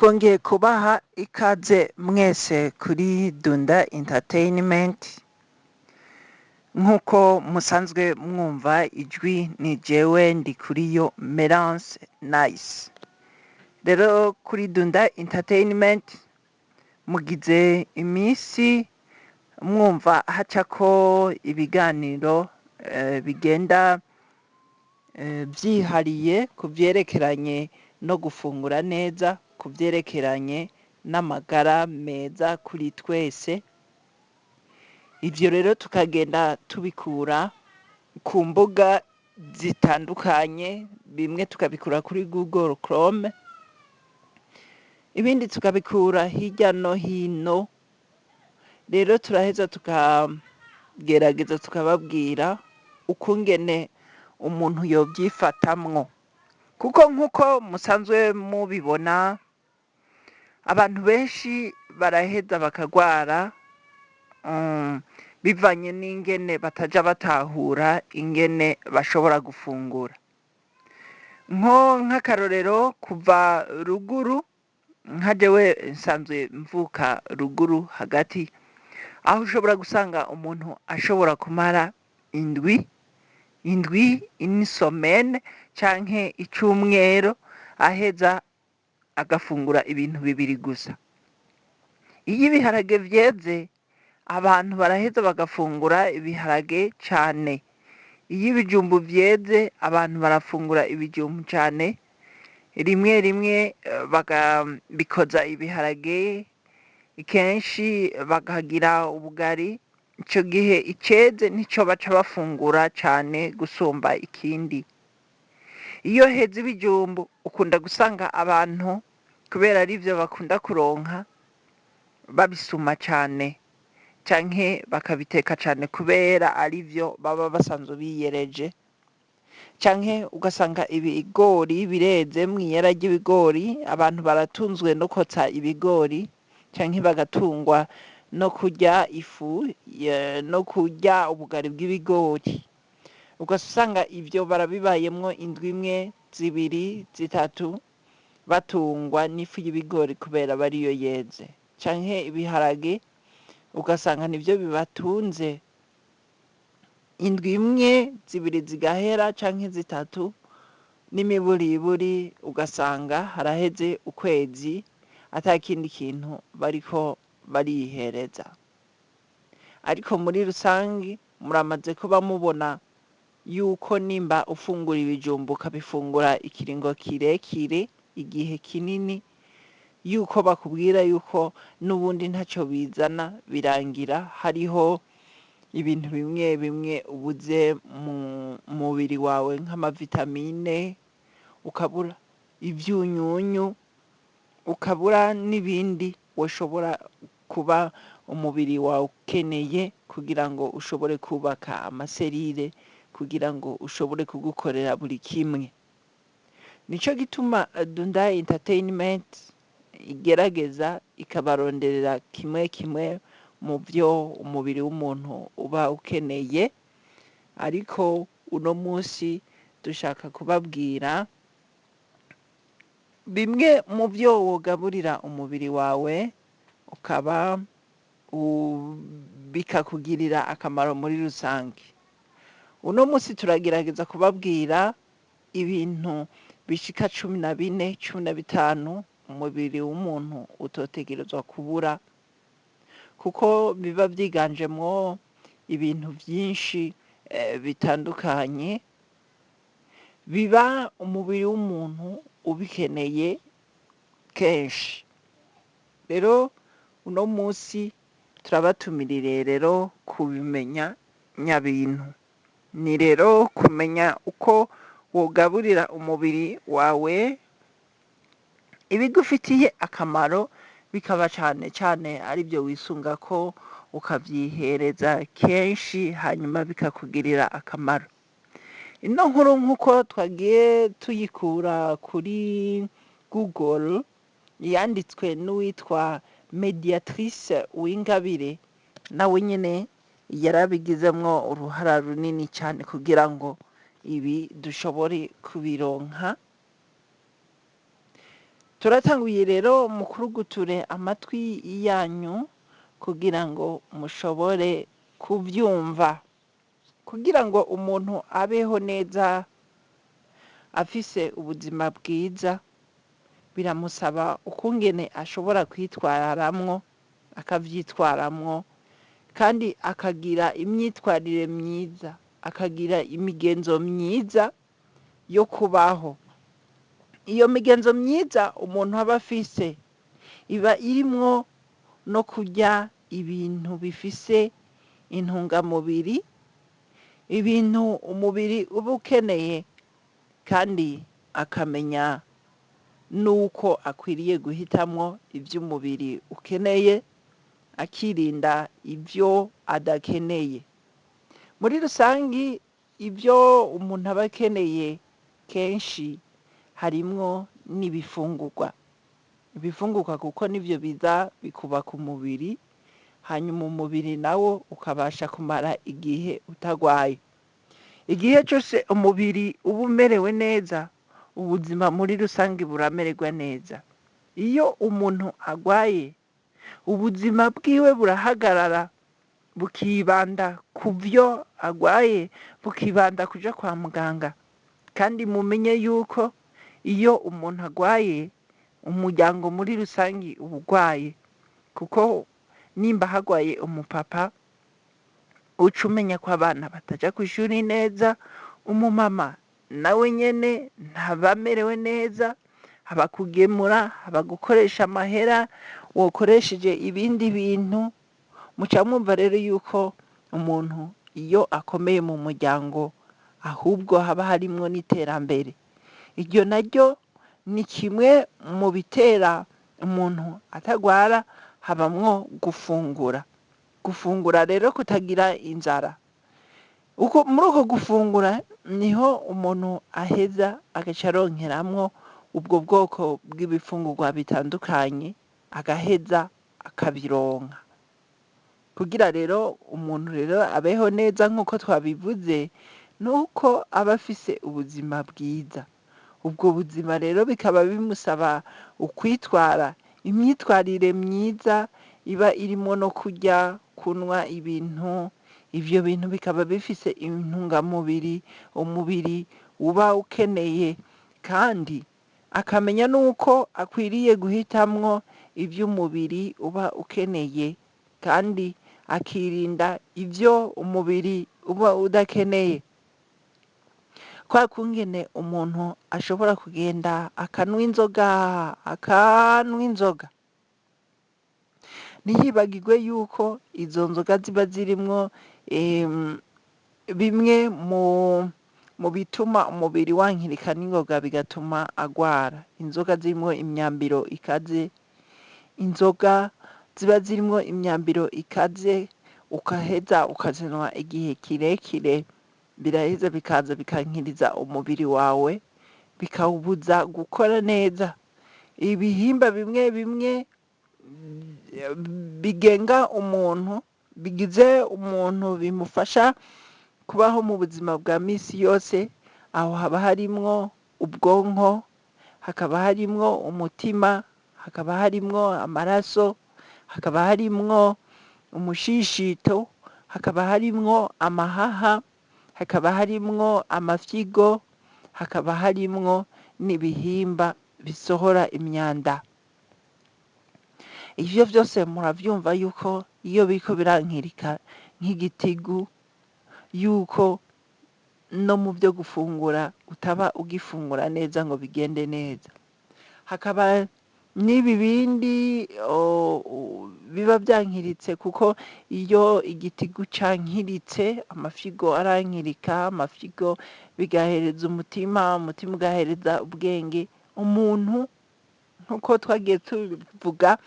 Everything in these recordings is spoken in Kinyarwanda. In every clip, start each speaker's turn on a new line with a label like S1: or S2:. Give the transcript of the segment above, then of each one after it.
S1: twongeye kubaha ikaze mwese kuri Dunda Entertainment. Nk'uko musanzwe mwumva ijwi ni jewe ndi kuri yo Merance Nice. Rero kuri Dunda Entertainment mugize imisi mwumva hacako ibiganiro bigenda vyihariye ku vyerekeranye no gufungura neza, ku vyerekeranye n'amagara meza kuri twese. Ivyo rero tukagenda tubikura ku mbuga zitandukanye, bimwe tukabikura kuri Google Chrome, ibindi tukabikura hirya no hino. Rero turaheza tukagerageza tukababwira ukungene umuntu yovyifatamwo, kuko nk'uko musanzwe mubibona abantu benshi baraheza bakagwara bivanye n'ingene bataja batahura ingene bashobora gufungura. Nk'akarorero kuva ruguru, nka jewe nsanzwe mvuka ruguru hagati, aho ushobora gusanga umuntu ashobora kumara indwi inisomene canke icumwero aheza agafungura ibintu bibiri gusa. Iyo ibiharage vyeze abantu baraheza bagafungura ibiharage cane. Iyo ibijumbu vyeze abantu barafungura ibijumbu cane. Rimwe rimwe bikoza ibiharage, kenshi bakagira ubugari. Ico gihe iceze nico baca bafungura cane gusumba ikindi. Iyo heze ibijumbu ukunda gusanga abantu kubera arivyo bakunda kuronka babisuma cane canke bakabiteka cane kubera arivyo baba basanzwe biyereje, canke ugasanga ibigori bireze mw'iyara ry'ibigori, abantu baratunzwe no kotsa ibigori canke bagatungwa no kurya ifu no kurya ubugari bw'ibigori. Ugasanga ivyo barabibayemwo indwi imwe, zibiri, zitatu batungwa n'ifu y'ibigori kubera bariyo yeze. Canke ibiharage ugasanga nivyo bibatunze indwi imwe, zibiri zigahera canke zitatu, n'imiburiburi ugasanga haraheze ukwezi ata kindi kintu bariko barihereza. Ariko muri rusangi muramaze kuba mubona yuko nimba ufungura ibijumbu ukabifungura ikiringo kirekire, igihe kinini, yuko bakubwira yuko n'ubundi ntaco bizana, birangira hariho ibintu bimwe bimwe ubuze mu mubiri wawe nk'amavitamine, ukabura ivyunyunyu, ukabura n'ibindi woshobora kuba umubiri wawe ukeneye kugira ngo ushobore kubaka amaserire, kugira ngo ushobore kugukorera buri kimwe. Nico gituma Dunda Entertainment igerageza ikabaronderera kimwe kimwe mu vyo umubiri w'umuntu uba ukeneye. Ariko uno musi dushaka kubabwira bimwe mu vyo wogaburira umubiri wawe ukaba bikakugirira akamaro muri rusange. Uno musi turagerageza kubabwira ibintu bishika 14, 15 umubiri w'umuntu utotegerezwa kubura, kuko biba vyiganjemwo ibintu vyinshi bitandukanye biba umubiri w'umuntu ubikeneye kenshi. Rero uno musi turabatumirire rero kubimenya nyabintu. Ni rero kumenya uko wogaburira umubiri wawe ibigufitiye akamaro, bikaba cane cane arivyo wisunga ko ukavyihereza kenshi, hanyuma bikakugirira akamaro. Ino nkuru nk'uko twagiye tuyikura kuri Google, yanditswe n'uwitwa Mediatrice Uwingabire, nawe nyene yarabigizemwo uruhara runini cane kugira ngo ibi dushobore kubironka. turatanguye rero mukuruguture amatwi yanyu kugira ngo mushobore kubyumva, kugira ngo umuntu abeho neza afise ubuzima bwiza biramusaba ukungene ashobora kwitwararamwo akavyitwaramwo, kandi akagira imyitwarire myiza, akagira imigenzo myiza yo kubaho. Iyo migenzo myiza umuntu aba afise iba irimwo no kurya ibintu bifise intungamubiri, ibintu umubiri uba ukeneye, kandi akamenya nuko akwiriye guhitamwo ivyo umubiri ukeneye, akirinda ivyo adakeneye. Muri rusangi ivyo umuntu aba akeneye kenshi harimwo n'ibifungurwa. Ibifungurwa kuko nivyo biza bikubaka umubiri, hanyuma umubiri nawo ukabasha kumara igihe utagwaye. Igihe cose umubiri uba umerewe neza, ubuzima muri rusangi buramererwa neza. Iyo umuntu agwaye, ubuzima bwiwe burahagarara, bukibanda ku vyo agwaye, bukibanda kuja kwa muganga. Kandi mumenye yuko iyo umuntu agwaye, umuryango muri rusangi uba ugwaye, kuko nimba hagwaye umupapa uca umenya ko abana bataja kw'ishuri neza, umumama nawe nyene ntaba amerewe neza, haba kugemura, haba gukoresha amahera wokoresheje ibindi bintu. Muca mwumva rero yuko umuntu iyo akomeye mu muryango ahubwo haba harimwo n'iterambere. Iryo naryo ni kimwe mu bitera umuntu atagwara, habamwo gufungura. Gufungura rero kutagira inzara. Muri uko gufungura niho umuntu aheza agaca aronkeramwo ubwo bwoko bw'ibifungurwa bitandukanye, agaheza akabironka. Kugira rero umuntu rero abeho neza nk'uko twabivuze, nuko aba afise ubuzima bwiza. Ubwo buzima rero bikaba bimusaba ukwitwara, imyitwarire myiza iba irimwo no kurya, kunwa ibintu, ivyo bintu bikaba bifise intungamubiri umubiri uba ukeneye, kandi akamenya nuko akwiriye guhitamwo ivyo umubiri uba ukeneye, kandi akirinda ivyo umubiri uba udakeneye. Kwa kungene umuntu ashobora kugenda akanwa inzoga, ntiyibagirwe yuko izo nzoga ziba zirimwo bimwe mu bituma umubiri wankirika n'ingoga bigatuma agwara. Inzoga zirimwo imyambiro ikaze, inzoga ziba zirimwo imyambiro ikaze, ukaheza ukazinwa igihe kirekire, biraheza bikaza bikankiriza umubiri wawe, bikawubuza gukora neza. Ibihimba bimwe bimwe bigenga umuntu, bigize umuntu, bimufasha kubaho mu buzima bwa misi yose, aho haba harimwo ubwonko, hakaba harimwo umutima, hakaba harimwo amaraso, hakaba harimwo umushishito, hakaba harimwo amahaha, hakaba harimwo amafyigo, hakaba harimwo n'ibihimba bisohora imyanda. Ivyo vyose muravyumva yuko iyo biriko birankirika nk'igitigu, yuko no mu vyo gufungura utaba ugifungura neza ngo bigende neza. Hakaba n'ibi bindi biba vyankiritse, kuko iyo igitigu cankiritse, amafyigo arankirika, amafyigo bigahereza umutima, umutima ugahereza ubwenge. Umuntu nkuko twagiye tubivuga,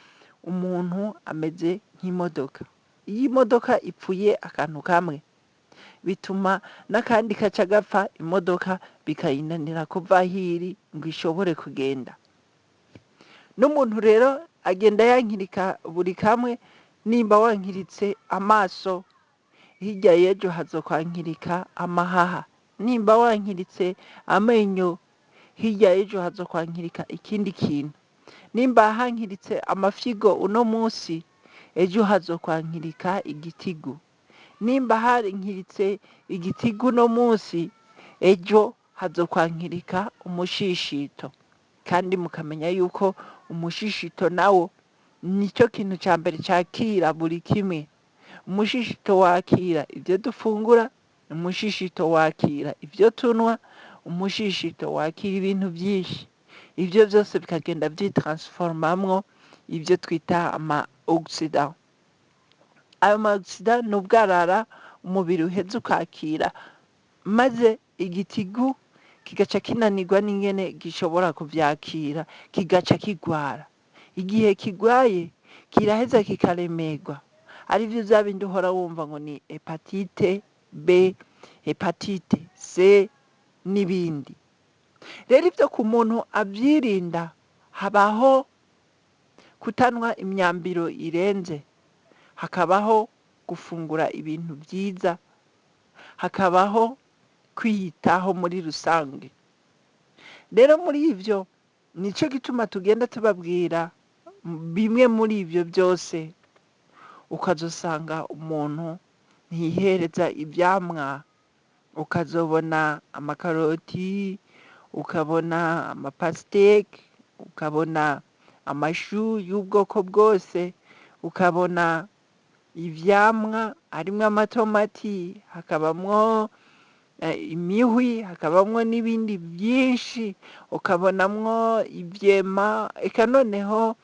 S1: umuntu ameze nk'imodoka. Iyo imodoka ipfuye akantu kamwe, bituma n'akandi kaca gapfa, imodoka bikayinanira kuva hiri ngo ishobore kugenda. N'umuntu rero agenda yankirika buri kamwe. Nimba wankiritse amaso, hirya y'ejo hazokwankirika amahaha. Nimba wankiritse amenyo, hirya y'ejo hazokwankirika ikindi kintu. nimba hankiritse amafyigo uno munsi ejo hazokwankirika igitigu, nimba hankiritse igitigu uno munsi ejo hazokwankirika umushishito. Kandi mukamenya yuko umushishito nawo nicyo kintu cya mbere cyakira buri kimwe. Umushishito wakira ibyo dufungura, umushishito wakira ibyo tunywa, umushishito wakira ibintu byinshi. Ibyo byose bikagenda byitaransformamwo ibyo twita ama-oxida. Ayo ma-oxida ni ubwarara umubiri uheze ukakira, maze igitigu kigaca kinanirwa n'ingene gishobora kuvyakira, kigaca kigwara. Igihe kigwaye kiraheza kikaremerwa, arivyo vya bindi uhora wumva ngo ni hepatite B, hepatite C n'ibindi. Rero ivyo ku muntu avyirinda, habaho kutanwa imyambiro irenze, hakabaho gufungura ibintu vyiza, hakabaho kwiyitaho muri rusange. Rero muri ivyo nico gituma tugenda tubabwira bimwe muri ivyo byose, ukazosanga umuntu ntiyihereza ivyamwa, ukazobona amakaroti, ukabona amapasteke, ukabona amashu y'ubwoko bwose, ukabona ivyamwa harimwo amatomati, hakabamwo imihwi, hakabamwo n'ibindi byinshi, ukabonamwo ivyema, eka noneho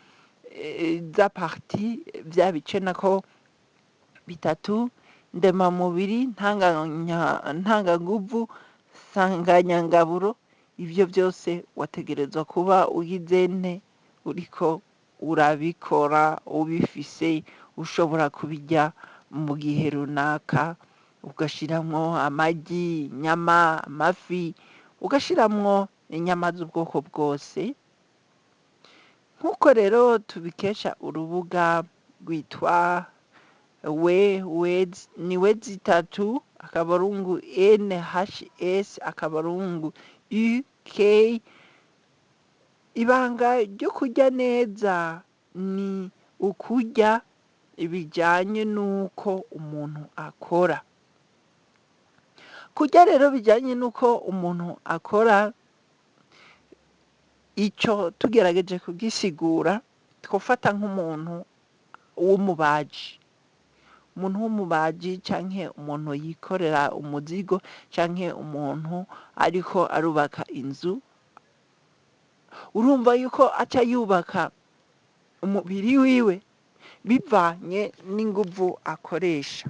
S1: za parti vya bice nako bitatu ndemamubiri, ntanganguvu, nsanganyangaburo. Ivyo byose wategerezwa kuba ugize uriko urabikora, ubifise, ushobora kubirya mu gihe runaka, ugashiramwo amagi, inyama, amafi, ugashiramwo inyama z'ubwoko bwose. Nk'uko rero tubikesha urubuga rwitwa ni wezi3 akabarungu NHS akabarungu UK. Ibanga ryo kurya neza ni ukurya ibijyanye n'uko umuntu akora. Kurya rero bijyanye n'uko umuntu akora, icyo tugerageje kugisigura, twafata nk'umuntu w'umubaji. Umuntu w'umubaji canke umuntu yikorera umuzigo, canke umuntu ariko arubaka inzu, urumva yuko aca yubaka umubiri wiwe bivanye n'inguvu akoresha.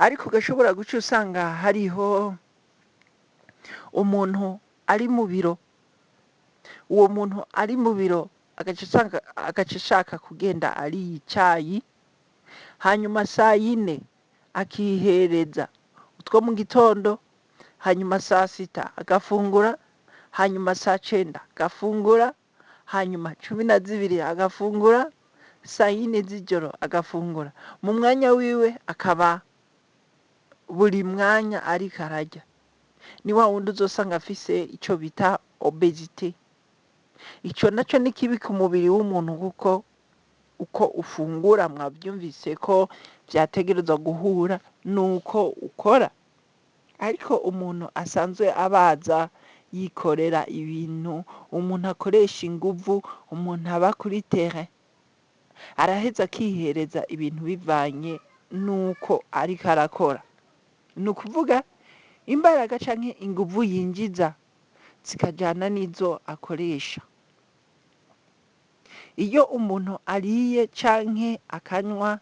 S1: Ariko ugashobora guca usanga hariho umuntu ari mu biro, uwo muntu ari mu biro agaca ashaka kugenda ariye icayi, hanyuma saa yine akihereza utwo mu gitondo, hanyuma saa sita agafungura, hanyuma saa 9 agafungura, hanyuma 12 agafungura, saa yine z'ijoro agafungura. Mu mwanya wiwe akaba buri mwanya ariko ararya. Ni wa wundi uzosanga afise ico bita obesite. Ico naco ni kibi ku mubiri w'umuntu, kuko uko ufungura mwabyumvise ko vyategerezwa guhura nuko ukora. Ariko umuntu asanzwe abaza yikorera ibintu, umuntu akoresha inguvu, umuntu aba kuri terrain, araheza akihereza ibintu bivanye nuko ariko arakora. Ni ukuvuga imbaraga canke inguvu yinjiza zikajana n'izo akoresha. Iyo umuntu ariye canke akanywa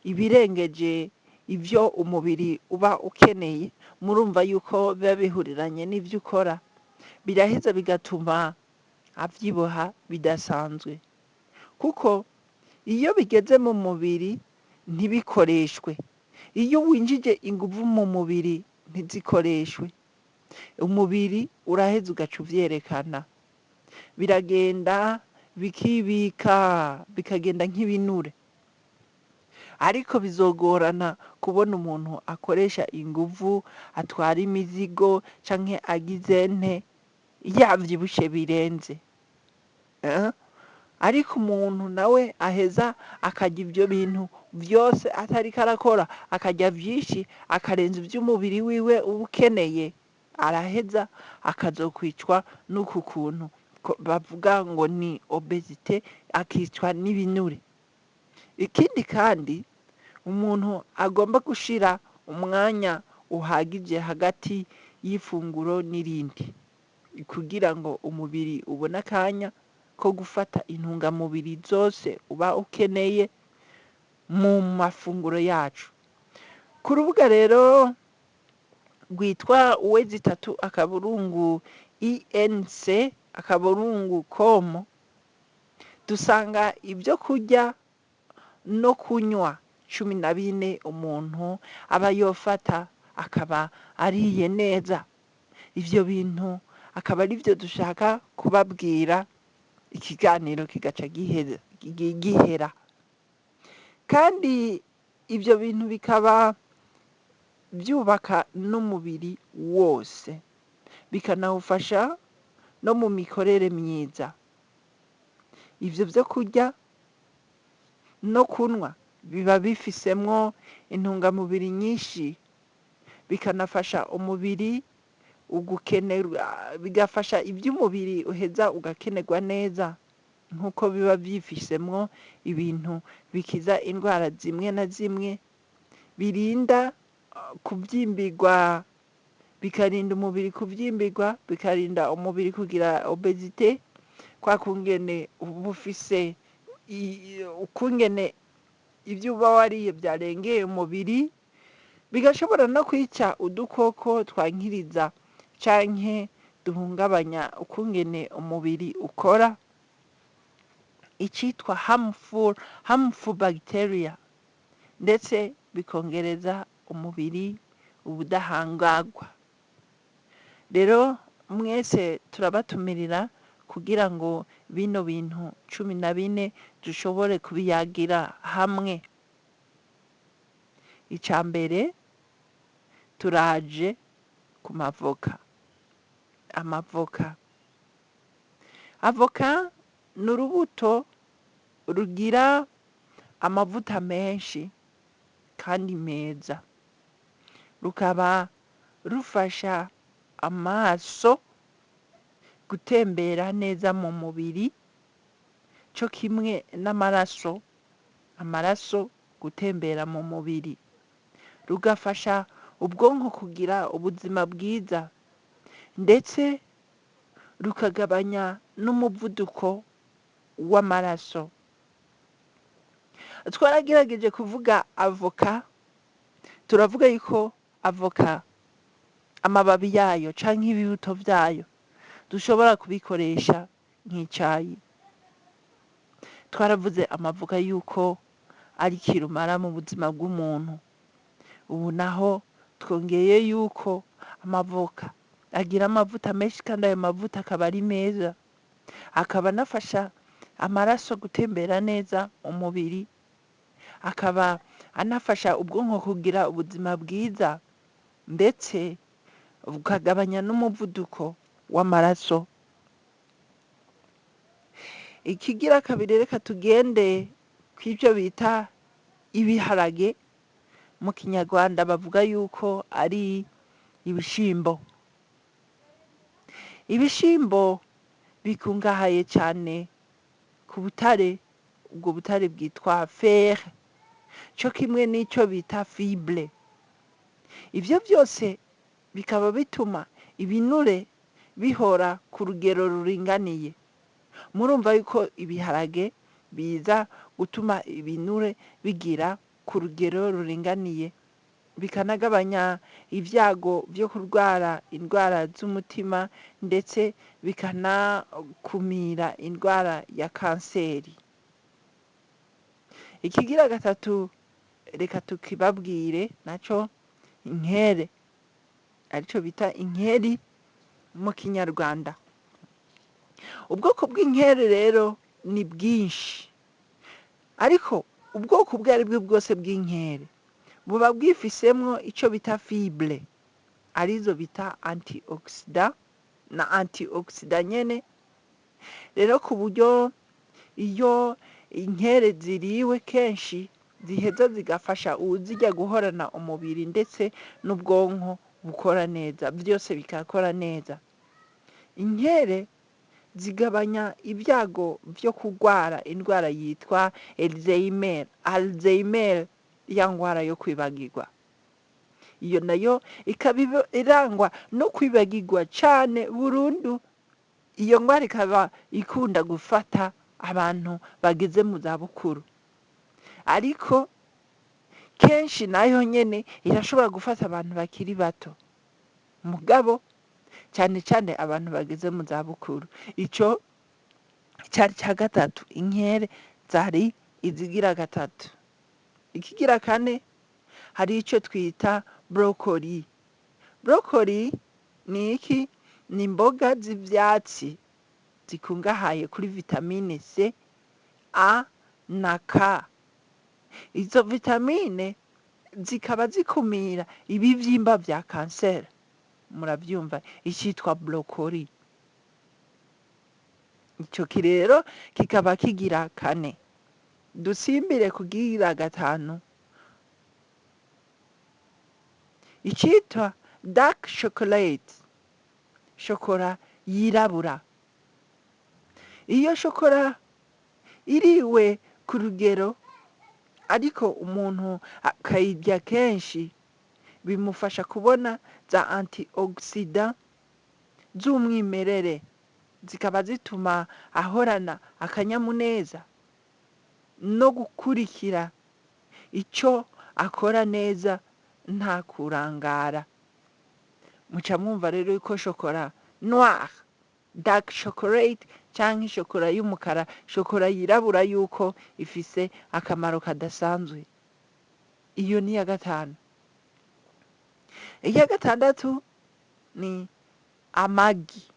S1: ibirengeje ivyo umubiri uba ukeneye, murumva yuko biba bihuriranye n'ivyo ukora, biraheza bigatuma avyibuha bidasanzwe. Kuko iyo bigeze mu mubiri ntibikoreshwe, iyo winjije inguvu mu mubiri ntizikoreshwe, umubiri uraheza ugaca uvyerekana, biragenda bikibika, bikagenda nk'ibinure. Ariko bizogorana kubona umuntu akoresha inguvu, atwara imizigo canke agize yavyibushe birenze. ariko umuntu nawe aheza akarya ibyo bintu byose atariko arakora, akarya byinshi akarenza iby'umubiri wiwe uba ukeneye, araheza akazokwicwa n'uku kuntu bavuga ngo ni obesite, akicwa n'ibinure. Ikindi kandi umuntu agomba gushira umwanya uhagije hagati y'ifunguro n'irindi, kugira ngo umubiri ubone akanya ko gufata intungamubiri zose uba ukeneye mu mafunguro yacu. Ku rubuga rero rwitwa www.enc.com dusanga ibyo kurya no kunywa 14 umuntu aba yofata akaba ariye neza. Ivyo bintu akaba ari byo dushaka kubabwira, ikiganiro kigaca gihera. Kandi ibyo bintu bikaba byubaka n'umubiri wose, bikanawufasha no mu mikorere myiza. Ivyo byo kurya no kunywa biba bifisemwo intungamubiri nyinshi, bikanafasha umubiri ugukenerwa, bigafasha iby'umubiri uheza ugakenerwa neza, nk'uko biba byifisemwo ibintu bikiza indwara zimwe na zimwe, birinda kubyimbirwa, bikarinda umubiri kubyimbirwa, bikarinda umubiri kugira obesite, kwa kungene bufise ukungene ibyo uba wariye byarengeye umubiri, bigashobora no kwica udukoko twankiriza canke duhungabanya ukungene umubiri ukora, icitwa harmful bacteria, ndetse bikongereza umubiri ubudahangarwa. Rero mwese turabatumirira kugira ngo bino bintu 14 dushobore kubiyagira hamwe. Icambere turaje ku mavoka. Avoka ni urubuto rugira amavuta menshi kandi meza, rukaba rufasha amaraso gutembera neza mu mubiri, cyo kimwe n'amaraso gutembera mu mubiri, rugafasha ubwonko kugira ubuzima bwiza, ndetse rukagabanya n'umuvuduko w'amaraso. Twaragerageje kuvuga avoka, turavuga yuko avoka amababi yayo canke ibibuto vyayo dushobora kubikoresha nk'icayi. Twaravuze amavoka yuko ari kirumara mu buzima bw'umuntu. Ubu naho twongeye yuko amavoka agira amavuta menshi, kandi ayo mavuta akaba ari meza, akaba anafasha amaraso gutembera neza umubiri, akaba anafasha ubwonko kugira ubuzima bwiza, ndetse bukagabanya n'umuvuduko w'amaraso. Ikigira kabiri, reka tugende kw'ibyo bita ibiharage. Mu Kinyarwanda bavuga yuko ari ibishimbo. Ibishimbo bikungahaye cyane ku butare, ubwo butare bwitwa fer, cyo kimwe n'icyo bita fibre. Ivyo byose bikaba bituma ibinure bihora ku rugero ruringaniye. Murumva yuko ibiharage biza gutuma ibinure bigira ku rugero ruringaniye, bikanagabanya ibyago byo kurwara indwara z'umutima, ndetse bikanakumira indwara ya kanseri. Ikigira gatatu, reka tukibabwire naco, inkere, arico bita inkeri mu Kinyarwanda. Ubwoko bw'inkeri rero ni bwinshi, ariko ubwoko ubwo ari bwo bwose bw'inkeri buba bwifisemwo ico bita fibre, arizo bita antioxida na antioxida nyene. Rero ku buryo iyo inkere ziriwe kenshi ziheza zigafasha uwuzirya guhorana umubiri ndetse n'ubwonko bukora neza, byose bigakora neza. Inkere zigabanya ibyago byo kurwara indwara yitwa Alzheimer, ya ndwara yo kwibagirwa. Iyo nayo ikaba irangwa no kwibagirwa cyane burundu. Iyo ndwara ikaba ikunda gufata abantu bageze mu zabukuru, ariko kenshi nayo nyene irashobora gufata abantu bakiri bato, mugabo cyane cyane abantu bageze mu zabukuru. Ico cyari cya gatatu. Inkere zari izigira gatatu. Ikigira kane hari icyo twita brokoli. Brokoli ni iki? Ni imboga z'ivyatsi zikungahaye kuri vitamine C, A na K. Izo vitamine zikaba zikumira ibivyimba vya kanseri. Murabyumva, icyitwa brokoli. Ico kirero kikaba kigira kane. Dusimbire kugira gatanu, icyitwa dark chocolate, shokora yirabura. Iyo shokora iriwe ku rugero ariko umuntu akayirya kenshi, bimufasha kubona za antioxidant z'umwimerere, zikaba zituma ahorana akanyamuneza no gukurikira icyo akora neza nta kurangara. Muca mwumva rero yuko shokora noir, dark chocolate, cyangwa shokora y'umukara, shokora yirabura, yuko ifise akamaro kadasanzwe. Iyo ni iya gatanu. Iya gatandatu ni amagi.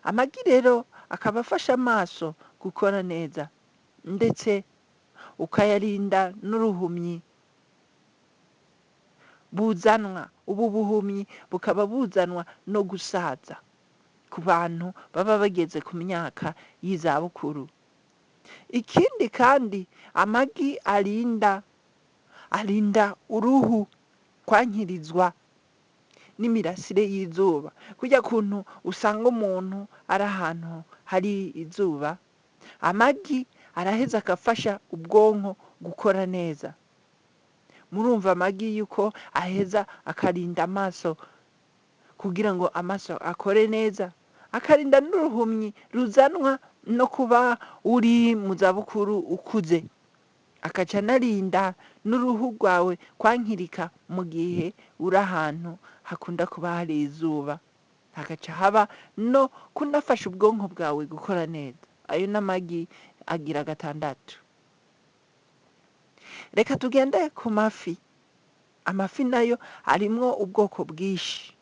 S1: Amagi rero akaba afasha amaso gukora neza, ndetse ukayarinda n'uruhumyi buzanwa. Ubu buhumyi bukaba buzanwa no gusaza ku bantu baba bageze ku myaka y'izabukuru. Ikindi kandi amagi arinda uruhu kwankirizwa n'imirasire y'izuba. Kujya kuntu usanga umuntu ari ahantu hari izuba, amagi araheza agafasha ubwonko gukora neza. Murumva amagi yuko aheza akarinda amaso kugira ngo amaso akore neza, akarinda n'uruhumyi ruzanwa no kuba uri mu zabukuru ukuze, akaca anarinda n'uruhu rwawe kwankirika mu gihe uri ahantu hakunda kuba hari izuba, hagaca haba no kunafasha ubwonko bwawe gukora neza. Ayo n'amagi agira gatandatu. Reka tugende ku mafi. Amafi nayo arimwo ubwoko bwinshi,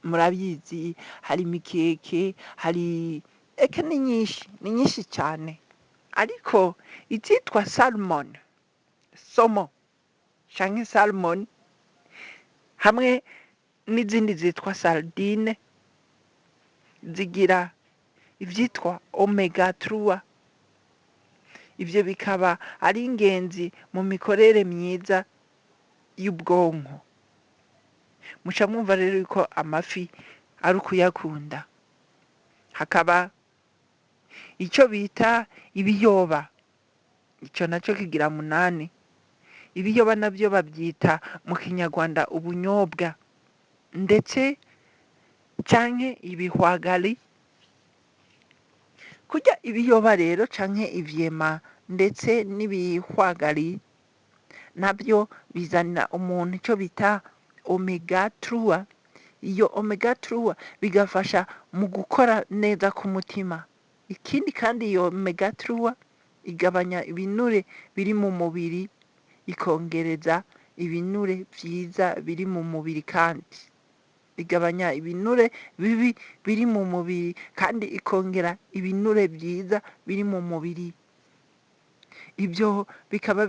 S1: murabizi, hari imikeke, hari eke ni nyinshi cyane, ariko izitwa somo canke salmon, hamwe n'izindi zitwa sardine, zigira ivyitwa omega 3. Ivyo bikaba ari ingenzi mu mikorere myiza y'ubwonko. Muca mwumva rero yuko amafi ari ukuyakunda. Hakaba icyo bita ibiyoba, icyo nacyo kigira 8. Ibiyoba nabyo babyita mu kinyarwanda ubunyobwa, ndetse canke ibihwagari. Kurya ibiyoba rero canke ivyema ndetse n'ibihwagari nabyo bizanira umuntu icyo bita omega 3. Iyo omega 3 bigafasha mu gukora neza k'umutima. Ikindi kandi iyo omega 3 igabanya ibinure biri mu mubiri, ikongereza ibinure vyiza biri mu mubiri, kandi igabanya ibinure bibi biri mu mubiri, kandi ikongera ibinure vyiza biri mu mubiri. Ibyo bikaba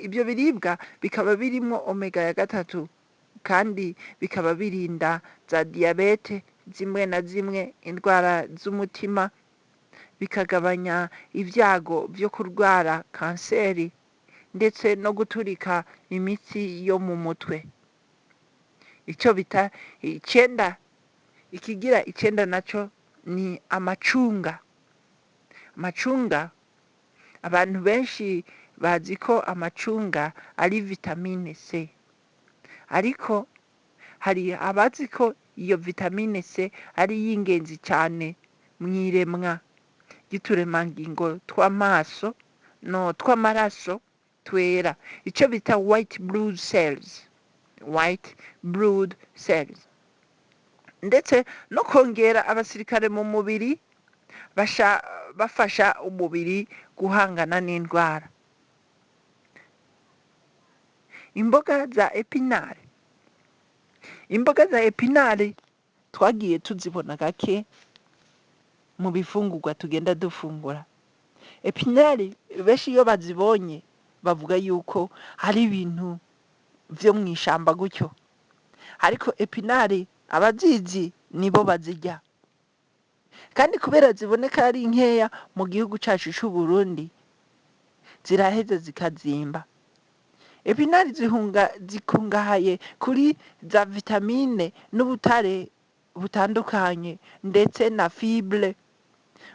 S1: ibyo biribwa bikaba birimo omega ya 3, kandi bikaba birinda za diabete zimwe na zimwe, indwara z'umutima, bikagabanya ibyago byo kurwara kanseri ndetse no guturika imitsi yo mu mutwe. Icyo bita icyenda, ikigira icyenda nacyo ni amacunga. Amacunga, abantu benshi bazi ko amacunga ari vitamine C, ariko hari abazi ko iyo vitamine C ari iy'ingenzi cyane mu iremwa ry'uturemangingo tw'amaraso twera, icyo bita white blood cells, ndetse no kongera abasirikare mu mubiri bafasha umubiri guhangana n'indwara. Imboga za epinari twagiye tuzibona gake mu bifungurwa tugenda dufungura. Epinari benshi iyo bazibonye bavuga yuko hari ibintu byo mu ishyamba gutyo, ariko epinari abazizi nibo bazirya, kandi kubera ziboneka ari nkeya mu gihugu cyacu cy'u Burundi, ziraheze zikazimba. Epinari zikungahaye kuri za vitamine n'ubutare butandukanye ndetse na fibre.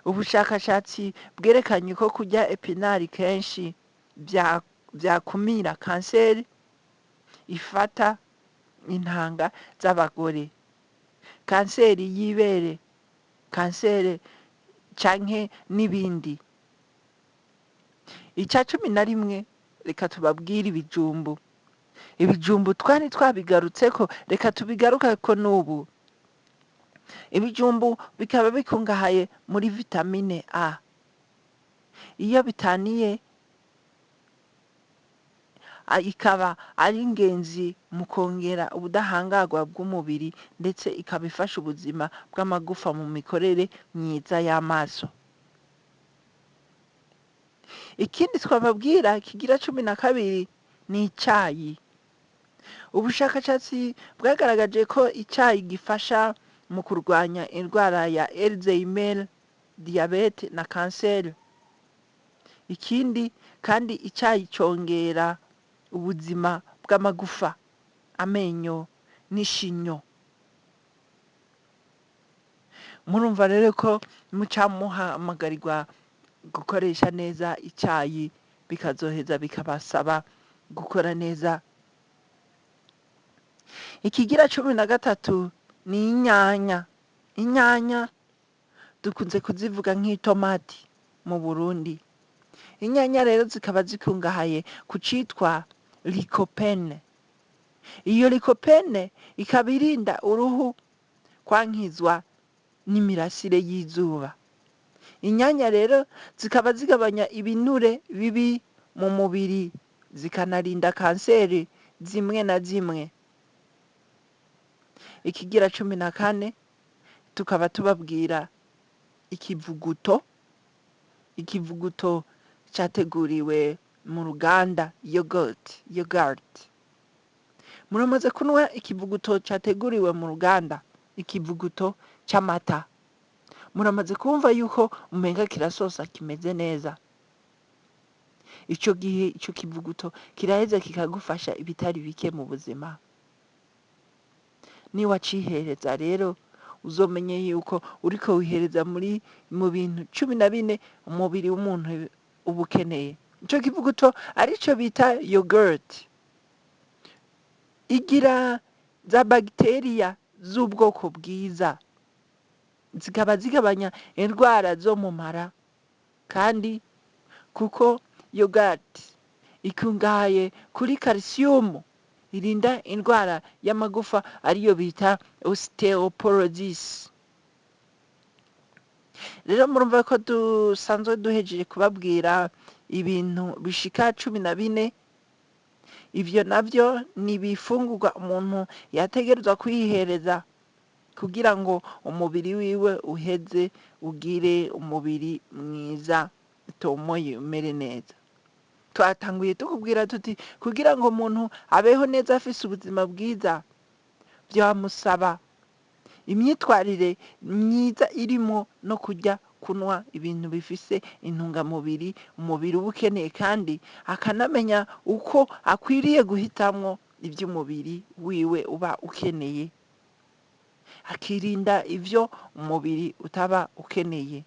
S1: Ubushakashatsi bwerekanye ko kurya epinari kenshi byakumira kanseri ifata intanga z'abagore, kanseri y'ibere, kanseri canke n'ibindi. Icya 11, reka tubabwire ibijumbu. Ibijumbu twari twabigarutse ko, reka tubigaruka ko n'ubu. Ibijumbu bikaba bikungahaye muri vitamine A. Iyo bitaniye ikaba ari ingenzi mu kongera ubudahangarwa bw'umubiri, ndetse ikaba ifasha ubuzima bw'amagufa mu mikorere myiza y'amaso. Ikindi twababwira kigira 12 ni icyayi. Ubushakashatsi bwagaragaje ko icyayi gifasha mu kurwanya indwara ya Alzheimer, diyabete na kanseri. Ikindi kandi icyayi cyongera ubuzima bw'amagufa, amenyo n'ishinyo. Murumva rero ko mucamuhamagarirwa gukoresha neza icyayi, bikazoheza bikabasaba gukora neza. Ikigira 13 ni inyanya. Inyanya dukunze kuzivuga nk'itomati mu Burundi. Inyanya rero zikaba zikungahaye ku citwa lycopene. Iyo lycopene ikaba irinda uruhu kwankizwa n'imirasire y'izuba. Inyanya rero zikaba zigabanya ibinure bibi mu mubiri, zikanarinda kanseri zimwe na zimwe. Ikigira 14 tukaba tubabwira ikivuguto. Ikivuguto cyateguriwe mu ruganda yogurt. Muramaze kunywa ikivuguto cyateguriwe mu ruganda, ikivuguto cy'amata. Muramaze kumva yuko umenga kirasosa kimeze neza. Icyo gihe icyo kivuguto kiraheza kikagufasha ibitari bike mu buzima. Ni wacihereza rero uzomenye yuko uriko wihereza mu bintu 14 umubiri w'umuntu uba ukeneye. Icyo kivuguto aricyo bita yogurt. Igira za bagiteria z'ubwoko bwiza, zikaba zigabanya indwara zo mu mara, kandi kuko yogurt ikungahaye kuri calcium irinda indwara y'amagufa ariyo bita osteoporosis. Rero murumva ko dusanzwe duhejeje kubabwira ibintu bishika 14. Ivyo navyo ni ibifungurwa umuntu yategerezwa kwihereza kugira ngo umubiri wiwe uheze ugire umubiri mwiza utomoye umere neza. Twatanguye tukubwira tuti kugira ngo umuntu abeho neza afise ubuzima bwiza, byamusaba imyitwarire myiza irimo no kurya kunwa ibintu bifise intungamubiri umubiri uba ukeneye, kandi akanamenya uko akwiriye guhitamwo ivy'umubiri wiwe uba ukeneye, akirinda ivyo umubiri utaba ukeneye.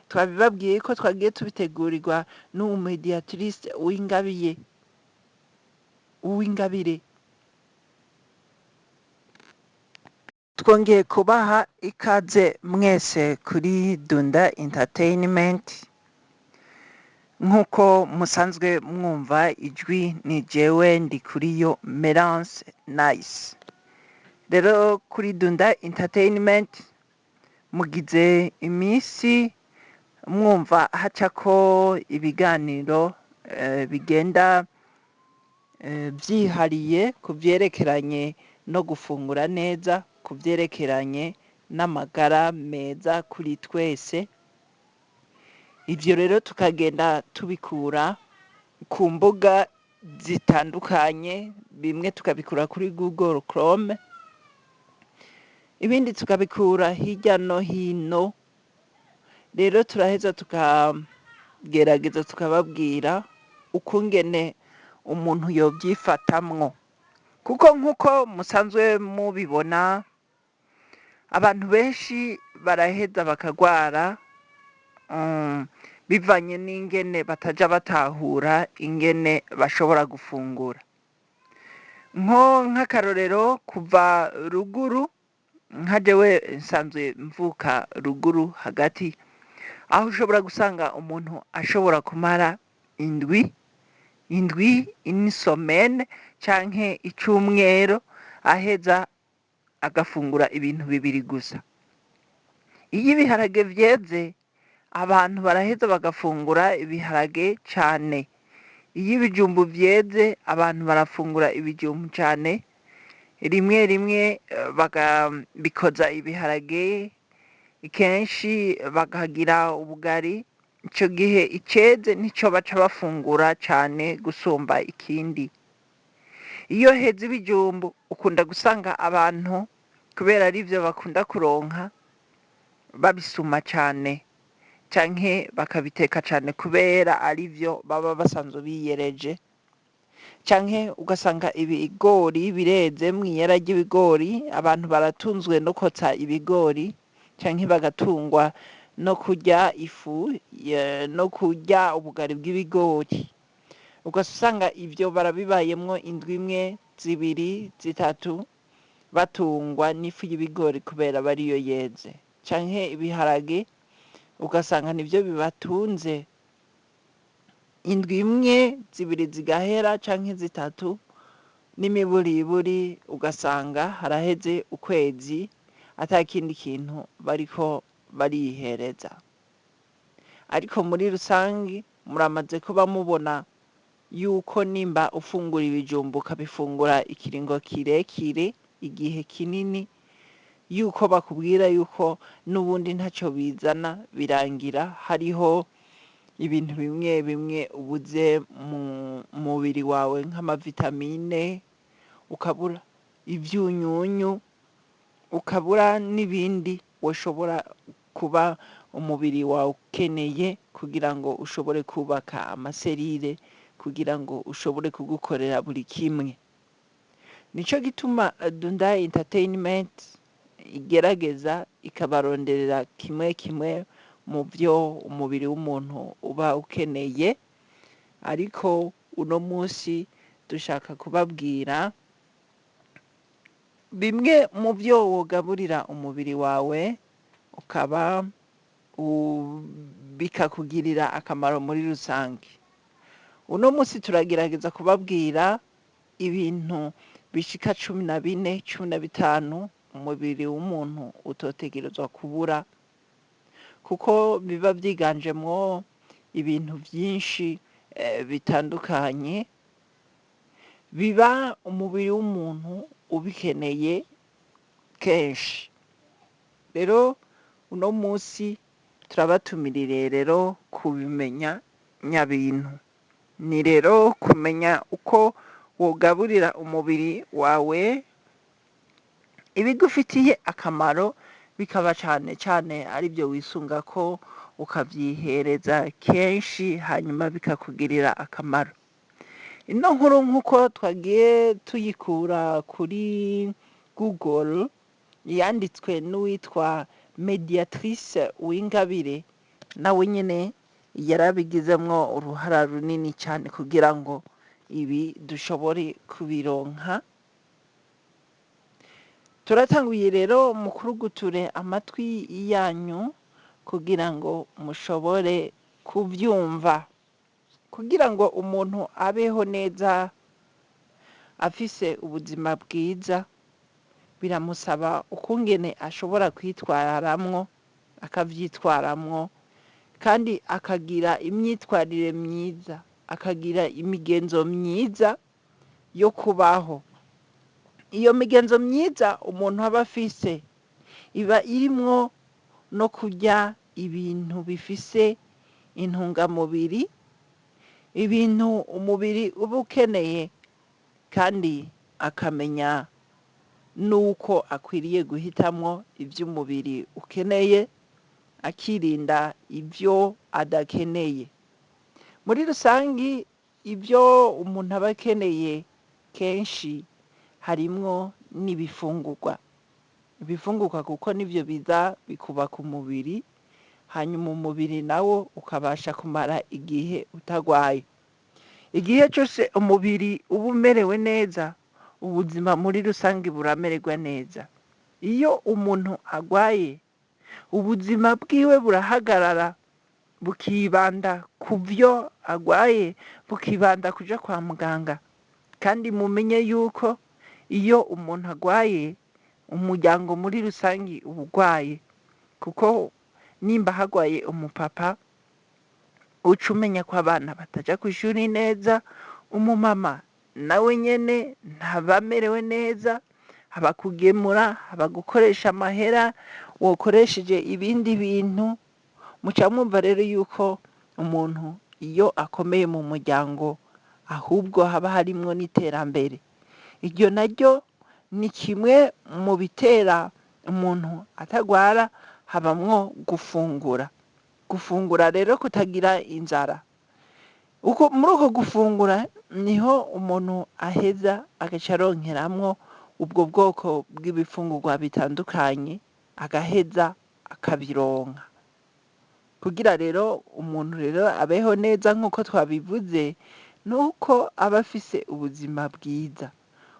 S1: Twabibabwiye ko twagiye tubitegurirwa n'umumediatrice Uwingabire. Twongeye kubaha ikaze mwese kuri Dunda Entertainment. Nk'uko musanzwe mwumva ijwi ni jewe Ndikuriyo Merance Nice. Rero kuri Dunda Entertainment mugize imisi mwumva hacako ibiganiro bigenda vyihariye ku vyerekeranye no gufungura neza, ku vyerekeranye n'amagara meza kuri twese. Ivyo rero tukagenda tubikura ku mbuga zitandukanye, bimwe tukabikura kuri Google Chrome, ibindi tukabikura hirya no hino. Rero turaheza tukagerageza tukababwira ukungene umuntu yovyifatamwo, kuko nk'uko musanzwe mubibona abantu benshi baraheza bakagwara bivanye n'ingene bataja batahura ingene bashobora gufungura. Nk'akarorero kuva ruguru, nka jewe nsanzwe mvuka ruguru hagati, aho ushobora gusanga umuntu ashobora kumara indwi inisomene canke icumwero aheza agafungura ibintu bibiri gusa. Iyo ibiharage vyeze abantu baraheza bagafungura ibiharage cane. Iyo ibijumbu vyeze abantu barafungura ibijumbu cane. Rimwe rimwe bikoza ibiharage, kenshi bakagira ubugari. Ico gihe iceze nico baca bafungura cane gusumba ikindi. Iyo heze ibijumbu ukunda gusanga abantu kubera arivyo bakunda kuronka babisuma cane canke bakabiteka cane kubera arivyo baba basanzwe biyereje, canke ugasanga ibigori bireze mw'iyera ry'ibigori, abantu baratunzwe no kotsa ibigori canke bagatungwa no kurya ifu no kurya ubugari bw'ibigori. Ugasanga ivyo barabibayemwo indwi imwe, zibiri, zitatu batungwa n'ifu y'ibigori kubera bariyo yeze. Canke ibiharage ugasanga nivyo bibatunze indwi imwe, zibiri zigahera canke zitatu, n'imiburiburi ugasanga haraheze ukwezi ata kindi kintu bariko barihereza. Ariko muri rusangi muramaze kuba mubona yuko nimba ufungura ibijumbu ukabifungura ikiringo kirekire, igihe kinini, yuko bakubwira yuko n'ubundi ntaco bizana, birangira hariho ibintu bimwe bimwe ubuze mu mubiri wawe, nk'amavitamine, ukabura ivyunyunyu, ukabura n'ibindi woshobora kuba umubiri wawe ukeneye kugira ngo ushobore kubaka amaserire, kugira ngo ushobore kugukorera buri kimwe. Nico gituma Dunda Entertainment igerageza ikabaronderera kimwe kimwe mu vyo umubiri w'umuntu uba ukeneye. Ariko uno musi dushaka kubabwira bimwe mu vyo wogaburira umubiri wawe ukaba bikakugirira akamaro muri rusange. Uno musi turagerageza kubabwira ibintu bishika 14, 15 umubiri w'umuntu utotegerezwa kubura, kuko biba vyiganjemwo ibintu vyinshi bitandukanye biba umubiri w'umuntu ubikeneye kenshi. Rero uno musi turabatumirire rero kubimenya nyabintu. Ni rero kumenya uko wogaburira umubiri wawe ibigufitiye akamaro bikaba cane cane ari byo wisunga ko ukavyihereza kenshi hanyuma bikakugirira akamaro. Ino nkuru nk'uko twagiye tuyikura kuri Google yanditswe n'uwitwa Mediatrice Uwingabire, nawe nyene yarabigizemwo uruhara runini cyane kugira ngo ibi dushobore kubironka. Turatanguye rero mu kuruguture amatwi yanyu kugira ngo mushobore kuvyumva. Kugira ngo umuntu abeho neza afise ubuzima bwiza, biramusaba ukungene ashobora kwitwararamwo, akavyitwaramwo, kandi akagira imyitwarire myiza, akagira imigenzo myiza yo kubaho. Iyo migenzo myiza umuntu aba afise iba irimwo no kurya ibintu bifise intungamubiri, ibintu umubiri uba ukeneye, kandi akamenya nuko akwiriye guhitamwo ivyo umubiri ukeneye, akirinda ivyo adakeneye. Muri rusangi ivyo umuntu aba akeneye kenshi harimwo n'ibifungurwa. Ibifungurwa kuko nivyo biza bikubaka umubiri, hanyuma umubiri nawo ukabasha kumara igihe utagwaye. Igihe cyose umubiri uba umerewe neza, ubuzima muri rusange buramererwa neza. Iyo umuntu agwaye, ubuzima bwiwe burahagarara, bukibanda ku vyo agwaye, bukibanda kuja kwa muganga. Kandi mumenye yuko iyo umuntu agwaye, umuryango muri rusange uba ugwaye. Kuko nimba hagwaye umupapa, uca umenya ko abana bataja kw'ishuri neza, umumama nawe nyene ntaba amerewe neza, haba kugemura, haba gukoresha amahera wokoresheje ibindi bintu. Muca mwumva rero yuko umuntu iyo akomeye mu muryango, ahubwo haba harimwo n'iterambere. Iryo naryo ni kimwe mu bitera umuntu atagwara, habamwo gufungura. Gufungura rero kutagira inzara. Muri uko gufungura niho umuntu aheza agaca aronkeramwo ubwo bwoko bw'ibifungurwa bitandukanye, agaheza akabironka. Kugira rero umuntu rero abeho neza nk'uko twabivuze, nuko aba afise ubuzima bwiza.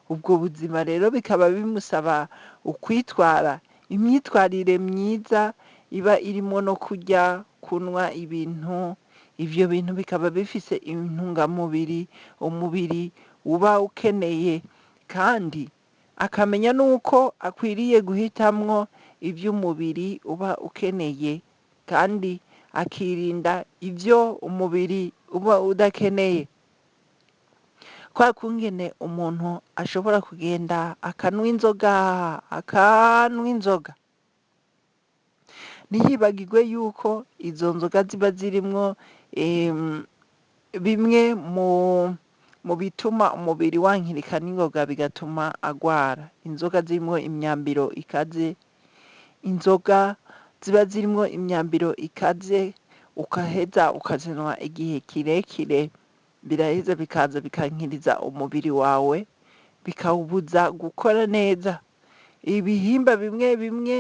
S1: Ubwo buzima rero bikaba bimusaba ukwitwara imyitwarire myiza, iba irimo no kurya, kunwa ibintu, ivyo bintu bikaba bifise intungamubiri umubiri uba ukeneye, kandi akamenya nuko akwiriye guhitamwo ivyo umubiri uba ukeneye, kandi akirinda ivyo umubiri uba udakeneye. Kwa kungene umuntu ashobora kugenda akanwa inzoga, ntiyibagirwe yuko izo nzoga ziba zirimwo bimwe mu bituma umubiri wankirika n'ingoga, bigatuma agwara. Inzoga zirimwo imyambiro ikaze, inzoga ziba zirimwo imyambiro ikaze, ukaheza ukazinwa igihe kirekire, biraheza bikaza bikankiriza umubiri wawe, bikawubuza gukora neza. Ibihimba bimwe bimwe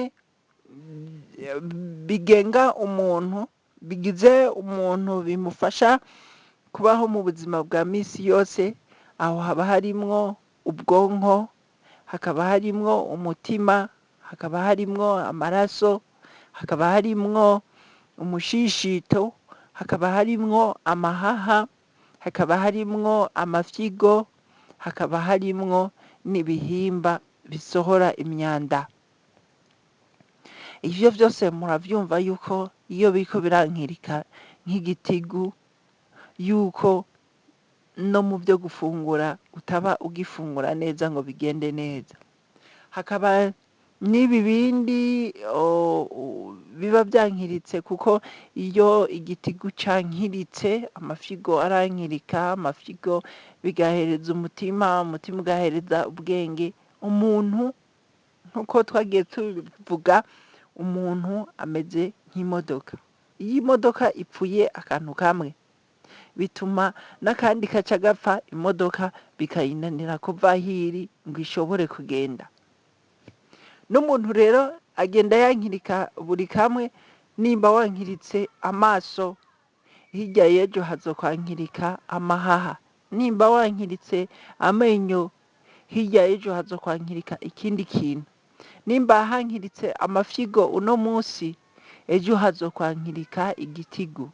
S1: bigenga umuntu, bigize umuntu, bimufasha kubaho mu buzima bwa misi yose, aho haba harimwo ubwonko, hakaba harimwo umutima, hakaba harimwo amaraso, hakaba harimwo umushishito, hakaba harimwo amahaha, hakaba harimwo amafyigo, hakaba harimwo n'ibihimba bisohora imyanda. Ivyo vyose muravyumva yuko iyo biriko birankirika nk'igitigu, yuko no mu vyo gufungura utaba ugifungura neza ngo bigende neza. Hakaba n'ibi bindi biba vyankiritse, kuko iyo igitigu cankiritse, amafyigo arankirika, amafyigo bigahereza umutima, umutima ugahereza ubwenge. Umuntu nk'uko twagiye tubivuga, umuntu ameze nk'imodoka. Iyo imodoka ipfuye akantu kamwe bituma n'akandi kaca gapfa, imodoka bikayinanira kuva aho iri ngo ishobore kugenda. N'umuntu rero agenda yankirika buri kamwe. Nimba wankiritse amaso, hirya y'ejo hazokwankirika amahaha. Nimba wankiritse amenyo, hirya y'ejo hazokwankirika ikindi kintu. Nimba hankiritse amafyigo uno munsi, ejo hazokwankirika igitigu.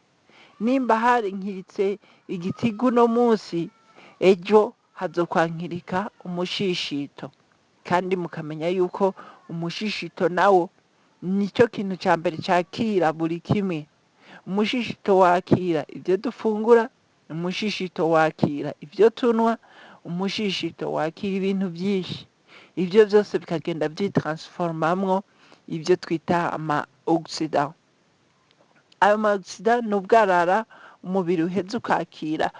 S1: Nimba hankiritse igitigu uno munsi, ejo hazokwankirika umushishito. Kandi mukamenya yuko umushishito nawo nicyo kintu cya mbere cyakira buri kimwe. Umushishito wakira ibyo dufungura, umushishito wakira ibyo tunywa, umushishito wakira ibintu byinshi. Ibyo byose bikagenda byitaransformamwo ibyo twita ama-oxida. Ayo ma-oxida ni ubwarara umubiri uheze ukakira,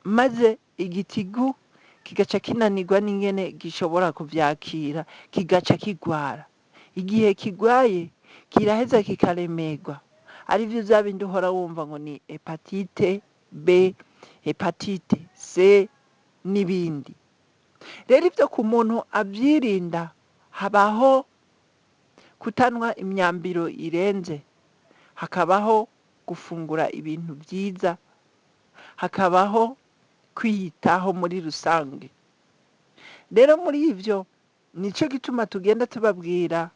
S1: maze igitigu kigaca kinanirwa n'ingene gishobora kuvyakira, kigaca kigwara. Igihe kigwaye kiraheza kikaremerwa, ari byo bya bindi uhora wumva ngo ni hepatite B, hepatite C n'ibindi. Rero ibyo ku muntu abyirinda, habaho kutanwa imyambiro irenze, hakabaho gufungura ibintu byiza, hakabaho kwiyitaho muri rusange. Rero muri ibyo nicyo gituma tugenda tubabwira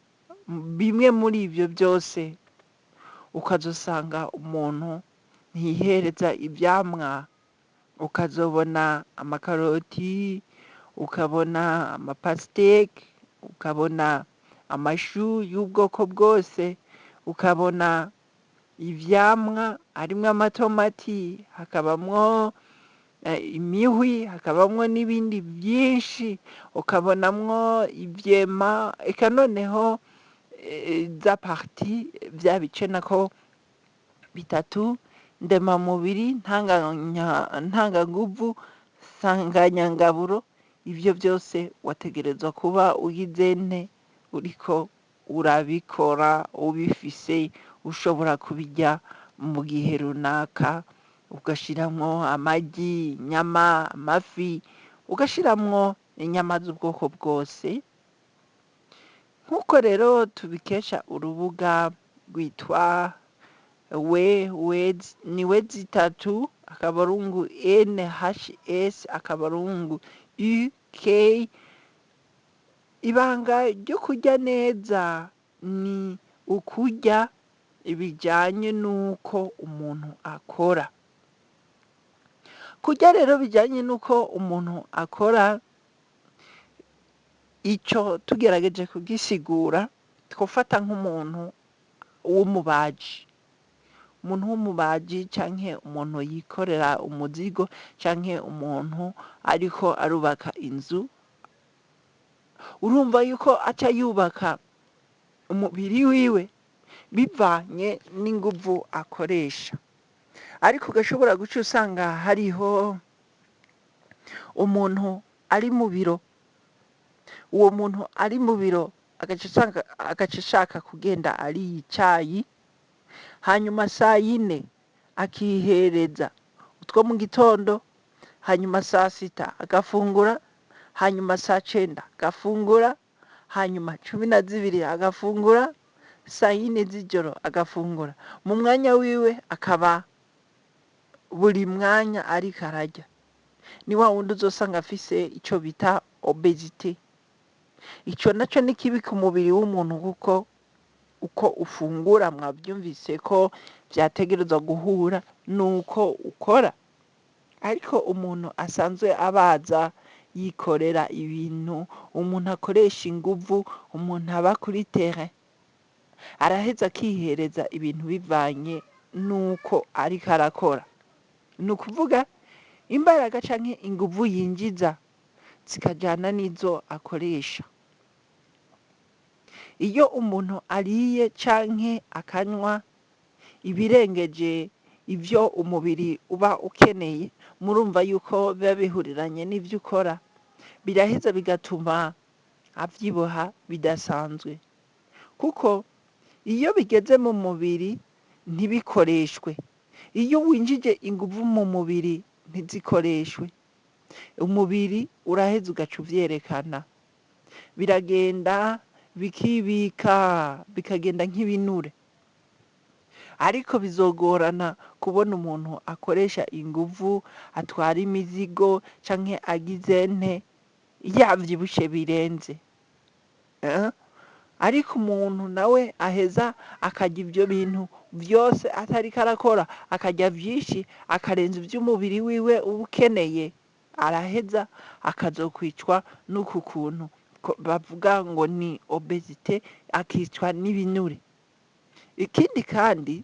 S1: bimwe muri ibyo byose. Ukazosanga umuntu ntiyihereza ibyamwa, ukazobona amakaroti, ukabona amapasiteke, ukabona amashu y'ubwoko bwose, ukabona ivyamwa harimwo amatomati, hakabamwo imihwi, hakabamwo n'ibindi byinshi, ukabonamwo ivyema, eka noneho za parti vya bice nako bitatu ndemamubiri, ntanganguvu, nsanganyangaburo. Ivyo byose wategerezwa kuba uyizene, uriko urabikora, ubifise, ushobora kubijya mu gihe runaka, ugashiramwo amagi, inyama, amafi, ugashiramwo inyama z'ubwoko bwose. Nk'uko rero tubikesha urubuga rwitwa ni wezi3 akabarungu NHS akabarungu UK. Ibanga ryo kurya neza ni ukurya ibijyanye n'uko umuntu akora. Kurya rero bijyanye n'uko umuntu akora, icyo tugerageje kugisigura, twafata nk'umuntu w'umubaji. Umuntu w'umubaji canke umuntu yikorera umuzigo, canke umuntu ariko arubaka inzu. Urumva yuko aca yubaka umubiri wiwe bivanye n'inguvu akoresha. Ariko ugashobora guca usanga hariho umuntu ari mu biro, uwo muntu ari mu biro agaca ashaka kugenda ari icayi, hanyuma saa 4 akihereza utwo mu gitondo, hanyuma saa 6 agafungura, hanyuma saa 9 agafungura, hanyuma 12 agafungura, saa 4 z'ijoro agafungura. Mu mwanya wiwe akaba buri mwanya ariko ararya. Ni wa wundi uzosanga afise ico bita obesite. Ico naco ni kibi ku mubiri w'umuntu, kuko uko ufungura mwabyumvise ko vyategerezwa guhura nuko ukora. Ariko umuntu asanzwe abaza yikorera ibintu, umuntu akoresha inguvu, umuntu aba kuri terrain, araheza akihereza ibintu bivanye nuko ariko arakora. Ni ukuvuga imbaraga canke inguvu yinjiza zikajana n'izo akoresha. Iyo umuntu ariye canke akanywa ibirengeje ivyo umubiri uba ukeneye, murumva yuko biba bihuriranye n'ivyo ukora, biraheza bigatuma avyibuha bidasanzwe. Kuko iyo bigeze mu mubiri ntibikoreshwe, iyo winjije inguvu mu mubiri ntizikoreshwe, umubiri uraheza ugaca uvyerekana, biragenda bikibika bikagenda nk'ibinure. Ariko bizogorana kubona umuntu akoresha inguvu, atwara imizigo canke agize nte yavyibushe birenze. Ariko umuntu nawe aheza akarya ivyo bintu vyose atariko arakora, akarya vyinshi akarenza ivy'umubiri wiwe uba ukeneye, araheza akazokwicwa n'uku kuntu bavuga ngo ni obesite, akicwa n'ibinure. Ikindi kandi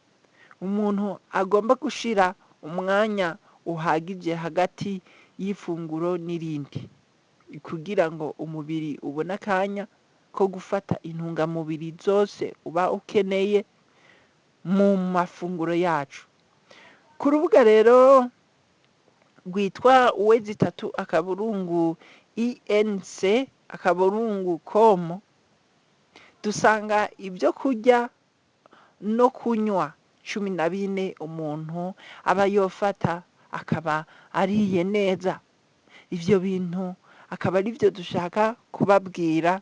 S1: umuntu agomba gushira umwanya uhagije hagati y'ifunguro n'irindi, kugira ngo umubiri ubone akanya ko gufata intungamubiri zose uba ukeneye mu mafunguro yacu. Ku rubuga rero rwitwa www.enc.com dusanga ibyo kurya no kunywa 14 umuntu aba yofata akaba ariye neza. Ivyo bintu akaba ari byo dushaka kubabwira,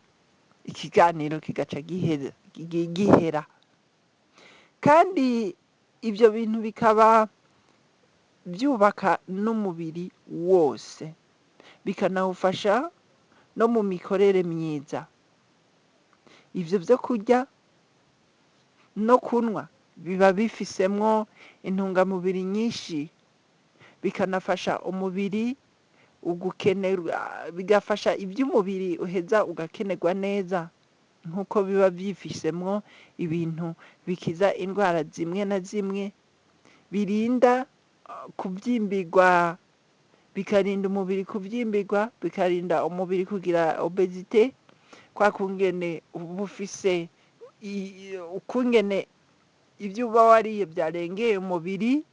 S1: ikiganiro kigaca gihera. Kandi ibyo bintu bikaba byubaka n'umubiri wose, bikanawufasha no mu mikorere myiza. Ivyo byo kurya no kunywa biba bifisemwo intungamubiri nyinshi, bikanafasha umubiri bigafasha iby'umubiri uheza ugakenerwa neza, nk'uko biba byifisemwo ibintu bikiza indwara zimwe na zimwe, birinda kubyimbirwa, bikarinda umubiri kubyimbirwa, bikarinda umubiri kugira obesite, kwa kungene bufise ukungene ibyo uba wariye byarengeye umubiri,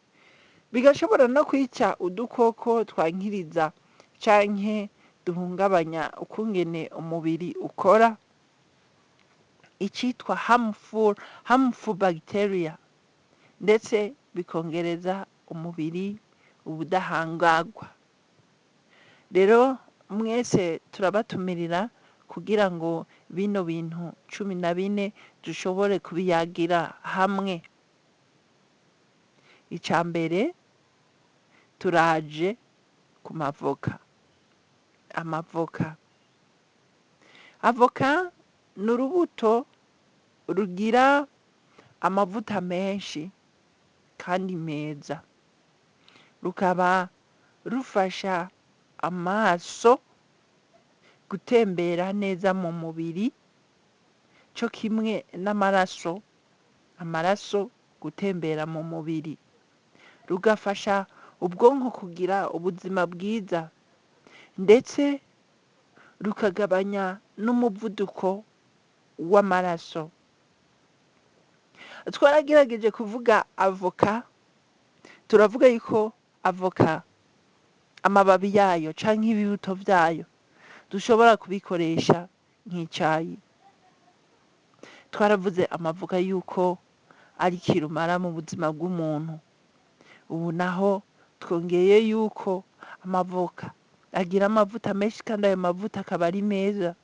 S1: bigashobora no kwica udukoko twankiriza canke duhungabanya ukungene umubiri ukora, icitwa harmful bacteria, ndetse bikongereza umubiri ubudahangarwa. Rero mwese turabatumirira kugira ngo bino bintu 14 dushobore kubiyagira hamwe. Icambere turaje ku mavoka. Avoka ni urubuto rugira amavuta menshi kandi meza, rukaba rufasha amaraso gutembera neza mu mubiri, cyo kimwe n'amaraso gutembera mu mubiri, rugafasha ubwonko kugira ubuzima bwiza, ndetse rukagabanya n'umuvuduko w'amaraso. Twaragerageje kuvuga avoka, turavuga yuko avoka amababi yayo canke ibibuto vyayo dushobora kubikoresha nk'icayi. Twaravuze amavoka yuko ari kirumara mu buzima bw'umuntu. Ubu naho twongeye yuko amavoka agira amavuta menshi, kandi ayo mavuta akaba ari meza,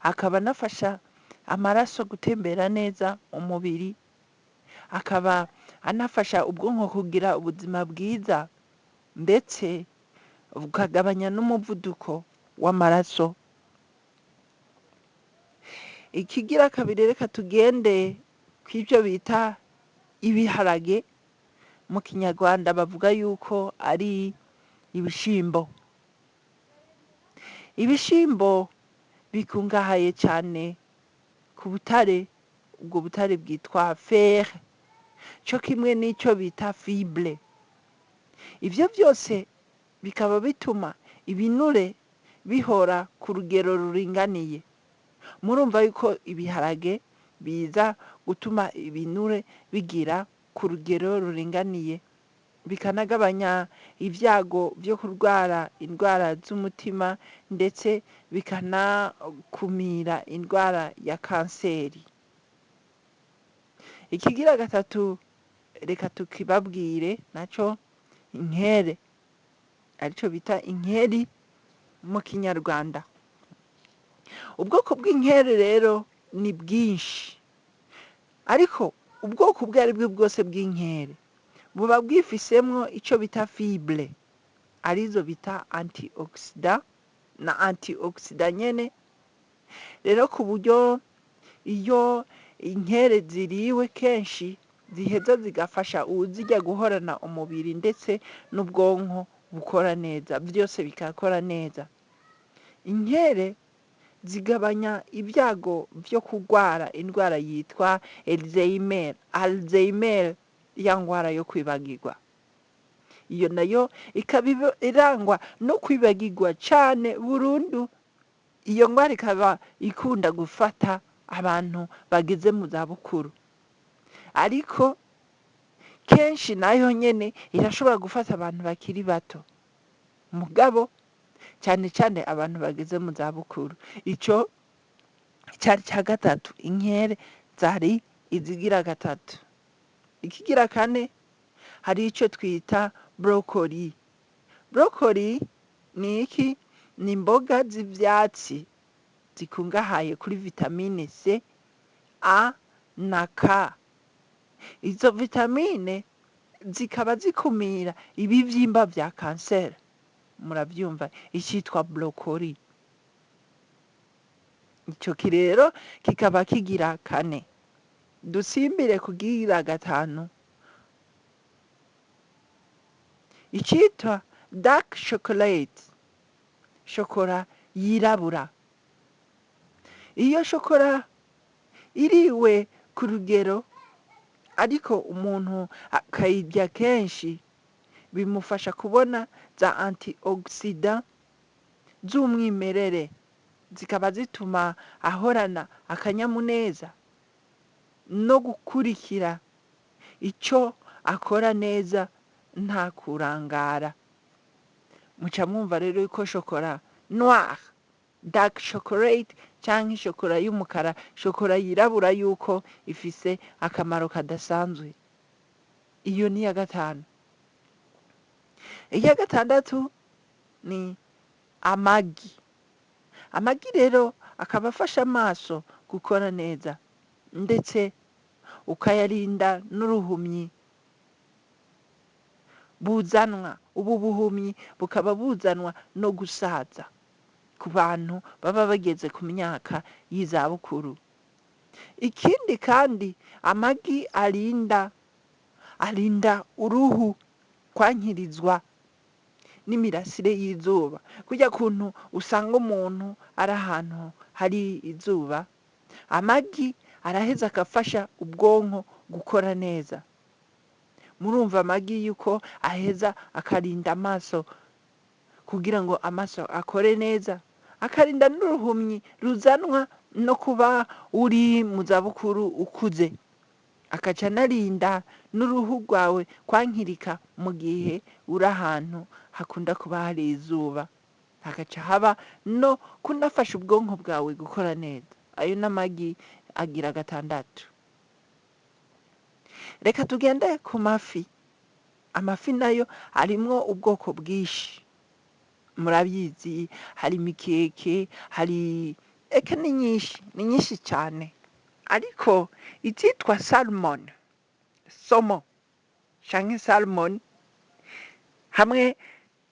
S1: akaba anafasha amaraso gutembera neza umubiri, akaba anafasha ubwonko kugira ubuzima bwiza, ndetse bukagabanya n'umuvuduko w'amaraso. Ikigira kabiri, reka tugende kw'ivyo bita ibiharage. Mu Kinyarwanda bavuga yuko ari ibishimbo. Ibishimbo bikungahaye cyane ku butare, ubwo butare bwitwa fer, cyo kimwe n'icyo bita fibre. Ivyo byose bikaba bituma ibinure bihora ku rugero ruringaniye. Murumva yuko ibiharage biza gutuma ibinure bigira ku rugero ruringaniye, bikanagabanya ibyago byo kurwara indwara z'umutima, ndetse bikanakumira indwara ya kanseri. ikigira gatatu reka tukibabwire naco inkere, arico bita inkeri mu kinyarwanda. Ubwoko bw'inkere rero ni bwinshi, ariko ubwoko ubwo ari bwo bwose bw'inkere buba bwifisemwo ico bita fibre, arizo bita antioxida na antioxida nyene. Rero ku buryo iyo inkere ziriwe kenshi ziheza zigafasha uwuzirya guhorana umubiri ndetse n'ubwonko bukora neza, vyose bigakora neza. Inkere zigabanya ibyago vyo kugwara indwara yitwa Alzheimer, ya ngwara yo kwibagirwa. Iyo nayo ikaba irangwa no kwibagirwa cane burundu. Iyo ngwara ikaba ikunda gufata abantu bageze mu zabukuru, ariko kenshi nayo nyene irashobora gufata abantu bakiri bato, mugabo cyane cyane abantu bageze mu zabukuru. Ico cari ca gatatu, inkere zari izigira gatatu. Ikigira kane hari ico twita brokoli. Brokoli ni iki? Ni imboga z'ivyatsi zikungahaye kuri vitamine C, A na K. Izo vitamine zikaba zikumira ibivyimba vya kanseri. Muravyumva, icitwa brokoli. Ico kirero kikaba kigira kane. Dusimbire kugira gatanu, icitwa dark chocolate, shokora yirabura. Iyo shokora iriwe ku rugero ariko umuntu akayirya kenshi, bimufasha kubona za antioxida z'umwimerere, zikaba zituma ahorana akanyamuneza no gukurikira ico akora neza nta kurangara. Muca mwumva rero yuko shokora noir, dark chocolate, canke shokora y'umukara, shokora yirabura, yuko ifise akamaro kadasanzwe. Iyo ni iya gatanu. Iya gatandatu ni amagi. Amagi rero akaba afasha amaso gukora neza, ndetse ukayarinda n'uruhumyi buzanwa. Ubu buhumyi bukaba buzanwa no gusaza ku bantu baba bageze ku myaka y'izabukuru. Ikindi kandi amagi arinda uruhu kwankirizwa n'imirasire y'izuba. Kurya kuntu usanga umuntu ari ahantu hari izuba, amagi araheza agafasha ubwonko gukora neza. Murumva amagi yuko aheza akarinda amaso kugira ngo amaso akore neza, akarinda n'uruhumyi ruzanwa no kuba uri mu zabukuru ukuze, akaca anarinda n'uruhu rwawe kwankirika mu gihe uri ahantu hakunda kuba hari izuba, hagaca haba no kunafasha ubwonko bwawe gukora neza. Ayo n'amagi agira gatandatu. Reka tugende ku mafi. Amafi nayo arimwo ubwoko bwinshi, murabizi, hari imikeke, hari eka ni nyinshi cyane. Ariko izitwa salmon, somo canke salmon, hamwe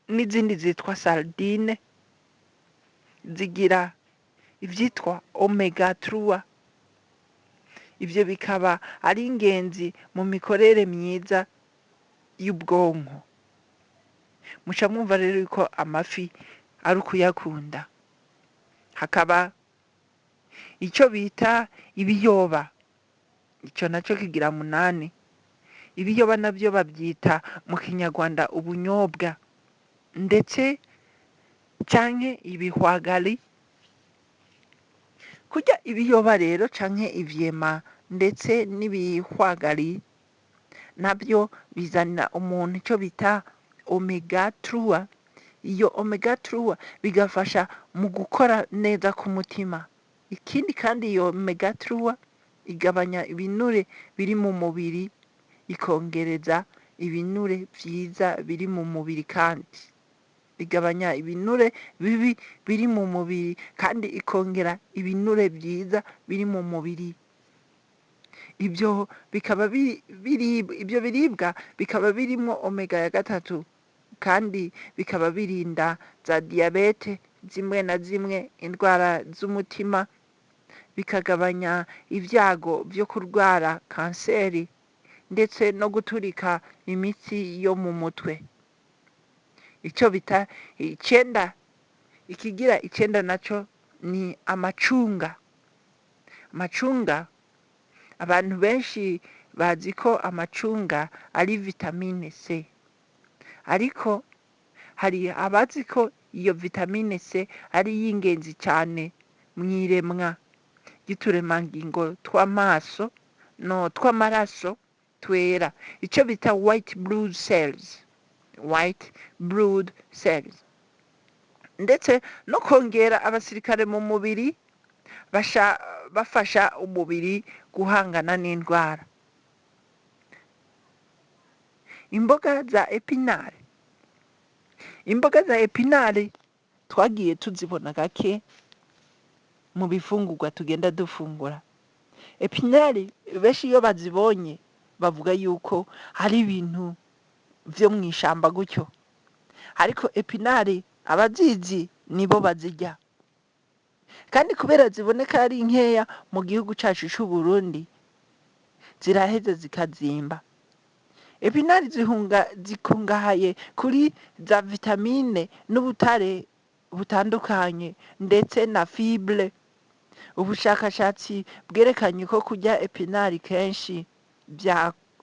S1: n'izindi zitwa sardine, zigira ivyitwa omega 3. Ivyo bikaba ari ingenzi mu mikorere myiza y'ubwonko. Muca mwumva rero yuko amafi ari ukuyakunda. Hakaba ico bita ibiyoba, ico naco kigira 8. Ibiyoba navyo bavyita mu kinyarwanda ubunyobwa, ndetse canke ibihwagari. Kurya ibiyoba rero canke ivyema ndetse n'ibihwagari nabyo bizanira umuntu ico bita omega 3. Iyo omega 3 bigafasha mu gukora neza ku mutima. Ikindi kandi iyo omega 3 igabanya ibinure biri mu mubiri, ikongereza ibinure vyiza biri mu mubiri, kandi igabanya ibinure bibi biri mu mubiri kandi ikongera ibinure vyiza biri mu mubiri. Ibyo bikaba ibyo biribwa bikaba birimwo omega ya gatatu, kandi bikaba birinda za diyabete zimwe na zimwe, indwara z'umutima, bikagabanya ibyago byo kurwara kanseri ndetse no guturika imitsi yo mu mutwe. Icyo bita icenda, ikigira icenda naco ni amacunga. Amacunga, abantu benshi bazi ko amacunga ari vitamine C, ariko hari abazi ko iyo vitamine C ari y'ingenzi cyane mw'iremwa ry'uturemangingo tw'amaso no tw'amaraso twera, icyo bita white blood cells, ndetse no kongera abasirikare mu mubiri bafasha umubiri guhangana n'indwara. Imboga za epinari twagiye tuzibona gake mu bifungurwa tugenda dufungura. Epinari benshi iyo bazibonye bavuga yuko hari ibintu vyo mw'ishamba gutyo, ariko epinari abazizi nibo bazirya, kandi kubera ziboneka ari nkeya mu gihugu cacu c'Uburundi, ziraheza zikazimba. Epinari zikungahaye kuri za vitamine n'ubutare butandukanye ndetse na fibre. Ubushakashatsi bwerekanye ko kurya epinari kenshi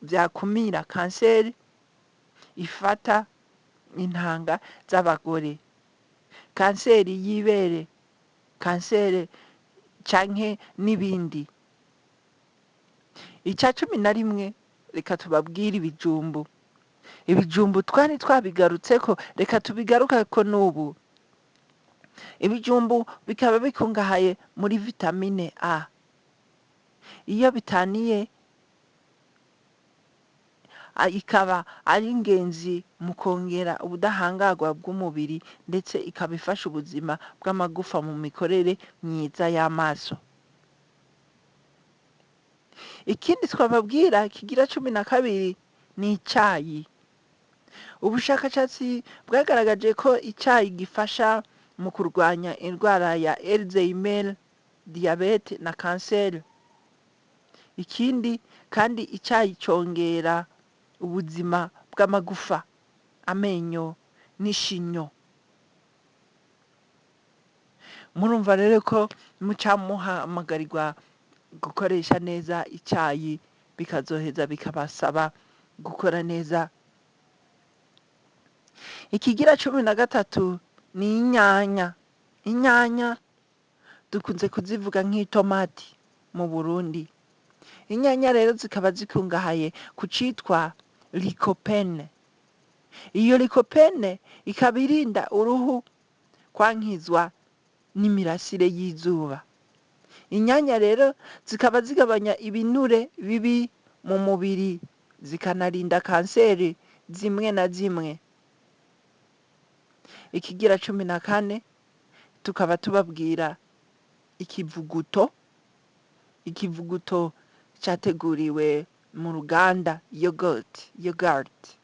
S1: vyakumira kanseri ifata intanga z'abagore, kanseri y'ibere, kanseri canke n'ibindi. Ica 11, reka tubabwire ibijumbu. Ibijumbu twari twabigarutseko, reka tubigarukeko n'ubu. Ibijumbu bikaba bikungahaye muri vitamine A. Iyo bitaniye ikaba ari ingenzi mu kongera ubudahangarwa bw'umubiri, ndetse ikaba ifasha ubuzima bw'amagufa mu mikorere myiza y'amaso. Ikindi twababwira kigira 12 ni icayi. Ubushakashatsi bwagaragaje ko icayi gifasha mu kurwanya indwara ya Alzheimer, diyabete na kanseri. Ikindi kandi icayi congera ubuzima bw'amagufa, amenyo n'ishinyo. Murumva rero ko muca muhamagarirwa gukoresha neza icayi, bikazoheza bikabasaba gukora neza. Ikigira 13 ni inyanya. Inyanya dukunze kuzivuga nk'itomati mu Burundi. Inyanya rero zikaba zikungahaye ku citwa lycopene. Iyo lycopene ikaba irinda uruhu kwankizwa n'imirasire y'izuba. Inyanya rero zikaba zigabanya ibinure bibi mu mubiri, zikanarinda kanseri zimwe na zimwe. Ikigira 14 tukaba tubabwira ikivuguto. Ikivuguto categuriwe mu ruganda yogurt.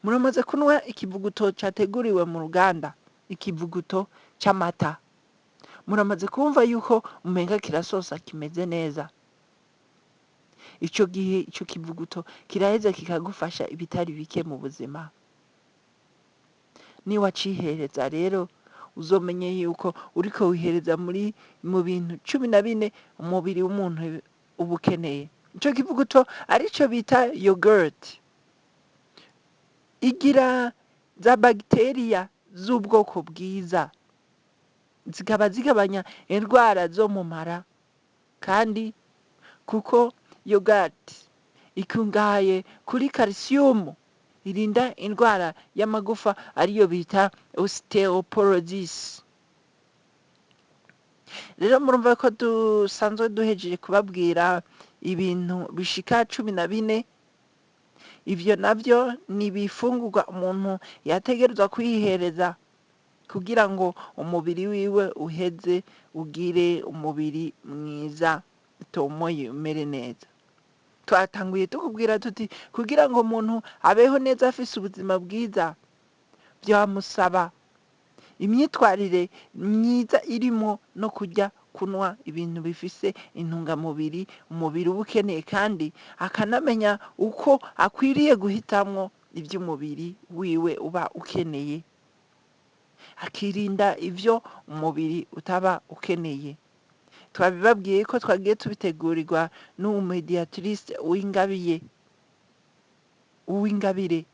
S1: Muramaze kunwa ikivuguto categuriwe mu ruganda, ikivuguto c'amata. Muramaze kumva yuko umenga kirasosa kimeze neza. Ico gihe ico kivuguto kiraheza kikagufasha ibitari bike mu buzima. Ni wacihereza rero uzomenye yuko uriko wihereza mu bintu 14 umubiri w'umuntu uba ukeneye. Ico kivuguto arico bita yogurt. Igira za bagiteria z'ubwoko bwiza, zikaba zigabanya indwara zo mu mara, kandi kuko yogurt ikungahaye kuri calcium irinda indwara y'amagufa ariyo bita osteoporosis. rero murumva ko dusanzwe duhejeje kubabwira ibintu bishika 14. Ivyo navyo ni ibifungurwa umuntu yategerezwa kwihereza kugira ngo umubiri wiwe uheze ugire umubiri mwiza utomoye umere neza. Twatanguye tukubwira tuti kugira ngo umuntu abeho neza afise ubuzima bwiza vyamusaba imyitwarire myiza irimo no kurya kunywa ibintu bifise intungamubiri umubiri uba ukeneye, kandi akanamenya uko akwiriye guhitamwo ivy'umubiri wiwe uba ukeneye, akirinda ivyo umubiri utaba ukeneye. Twabibabwiye ko twagiye tubitegurirwa n'umumediatrice Uwingabire